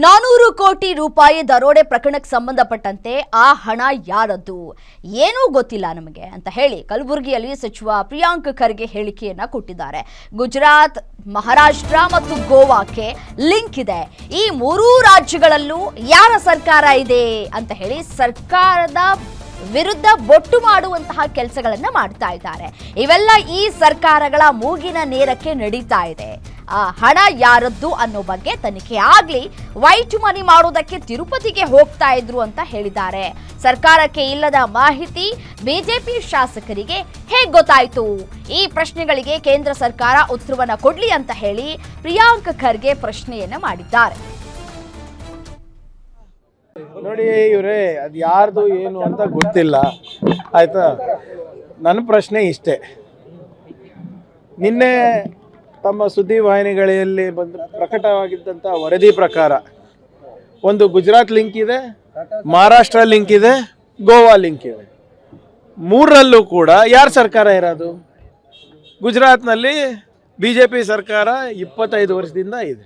400 ಕೋಟಿ ರೂಪಾಯಿ ದರೋಡೆ ಪ್ರಕರಣಕ್ಕೆ ಸಂಬಂಧಪಟ್ಟಂತೆ ಆ ಹಣ ಯಾರದ್ದು ಏನೂ ಗೊತ್ತಿಲ್ಲ ನಮಗೆ ಅಂತ ಹೇಳಿ ಕಲಬುರಗಿಯಲ್ಲಿ ಸಚಿವ ಪ್ರಿಯಾಂಕ್ ಖರ್ಗೆ ಹೇಳಿಕೆಯನ್ನ ಕೊಟ್ಟಿದ್ದಾರೆ. ಗುಜರಾತ್, ಮಹಾರಾಷ್ಟ್ರ ಮತ್ತು ಗೋವಾಕ್ಕೆ ಲಿಂಕ್ ಇದೆ. ಈ ಮೂರೂ ರಾಜ್ಯಗಳಲ್ಲೂ ಯಾರ ಸರ್ಕಾರ ಇದೆ ಅಂತ ಹೇಳಿ ಸರ್ಕಾರದ ವಿರುದ್ಧ ಬೊಟ್ಟು ಮಾಡುವಂತಹ ಕೆಲಸಗಳನ್ನ ಮಾಡ್ತಾ ಇದ್ದಾರೆ. ಇವೆಲ್ಲ ಈ ಸರ್ಕಾರಗಳ ಮೂಗಿನ ನೇರಕ್ಕೆ ನಡೀತಾ ಇದೆ. ಆ ಹಣ ಯಾರದ್ದು ಅನ್ನೋ ಬಗ್ಗೆ ತನಿಖೆ ಆಗ್ಲಿ, ವೈಟ್ ಮನಿ ಮಾಡೋದಕ್ಕೆ ತಿರುಪತಿಗೆ ಹೋಗ್ತಾ ಇದ್ರು ಅಂತ ಹೇಳಿದ್ದಾರೆ. ಸರ್ಕಾರಕ್ಕೆ ಇಲ್ಲದ ಮಾಹಿತಿ ಬಿಜೆಪಿ ಶಾಸಕರಿಗೆ ಹೇಗೆ ಗೊತ್ತಾಯ್ತು? ಈ ಪ್ರಶ್ನೆಗಳಿಗೆ ಕೇಂದ್ರ ಸರ್ಕಾರ ಉತ್ತರವನ್ನ ಕೊಡ್ಲಿ ಅಂತ ಹೇಳಿ ಪ್ರಿಯಾಂಕ್ ಖರ್ಗೆ ಪ್ರಶ್ನೆಯನ್ನ ಮಾಡಿದ್ದಾರೆ. ನೋಡಿ ಇವರೇ, ಅದು ಯಾರ್ದು ಏನು ಅಂತ ಗೊತ್ತಿಲ್ಲ ಆಯ್ತಾ. ನನ್ನ ಪ್ರಶ್ನೆ ಇಷ್ಟೇ, ನಿನ್ನೆ ತಮ್ಮ ಸುದ್ದಿವಾಹಿನಿಗಳಲ್ಲಿ ಬಂದು ಪ್ರಕಟವಾಗಿದ್ದಂಥ ವರದಿ ಪ್ರಕಾರ ಒಂದು ಗುಜರಾತ್ ಲಿಂಕ್ ಇದೆ, ಮಹಾರಾಷ್ಟ್ರ ಲಿಂಕ್ ಇದೆ, ಗೋವಾ ಲಿಂಕ್ ಇದೆ. ಮೂರರಲ್ಲೂ ಕೂಡ ಯಾರ ಸರ್ಕಾರ ಇರೋದು? ಗುಜರಾತ್ನಲ್ಲಿ BJP ಸರ್ಕಾರ 25 ವರ್ಷದಿಂದ ಇದೆ.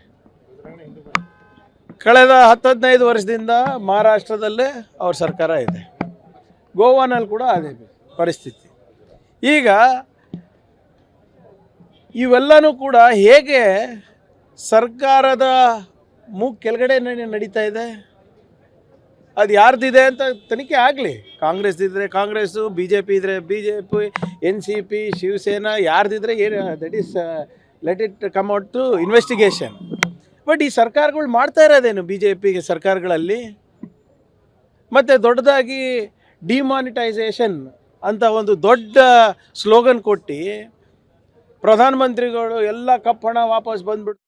ಕಳೆದ 10-15 ವರ್ಷದಿಂದ ಮಹಾರಾಷ್ಟ್ರದಲ್ಲೇ ಅವ್ರ ಸರ್ಕಾರ ಇದೆ. ಗೋವಾನಲ್ಲಿ ಕೂಡ ಅದೇ ಪರಿಸ್ಥಿತಿ. ಈಗ ಇವೆಲ್ಲನೂ ಕೂಡ ಹೇಗೆ ಸರ್ಕಾರದ ಮೂಗು ಕೆಳಗಡೆ ನಡೀತಾ ಇದೆ? ಅದು ಯಾರ್ದಿದೆ ಅಂತ ತನಿಖೆ ಆಗಲಿ. ಕಾಂಗ್ರೆಸ್ ಇದ್ದರೆ ಕಾಂಗ್ರೆಸ್ಸು, BJP ಇದ್ದರೆ BJP, NCP, ಶಿವಸೇನಾ, ಯಾರ್ದಿದ್ರೆ ಏನು, that is let it come out to investigation. But ಈ ಸರ್ಕಾರಗಳು ಮಾಡ್ತಾ ಇರೋದೇನು BJP ಸರ್ಕಾರಗಳಲ್ಲಿ? ಮತ್ತು ದೊಡ್ಡದಾಗಿ ಡಿಮಾನಿಟೈಸೇಷನ್ ಅಂತ ಒಂದು ದೊಡ್ಡ ಸ್ಲೋಗನ್ ಕೊಟ್ಟು ಪ್ರಧಾನಮಂತ್ರಿಗಳು ಎಲ್ಲ ಕಪ್ಪು ಹಣ ವಾಪಸ್ ಬಂದ್ಬಿಟ್ಟು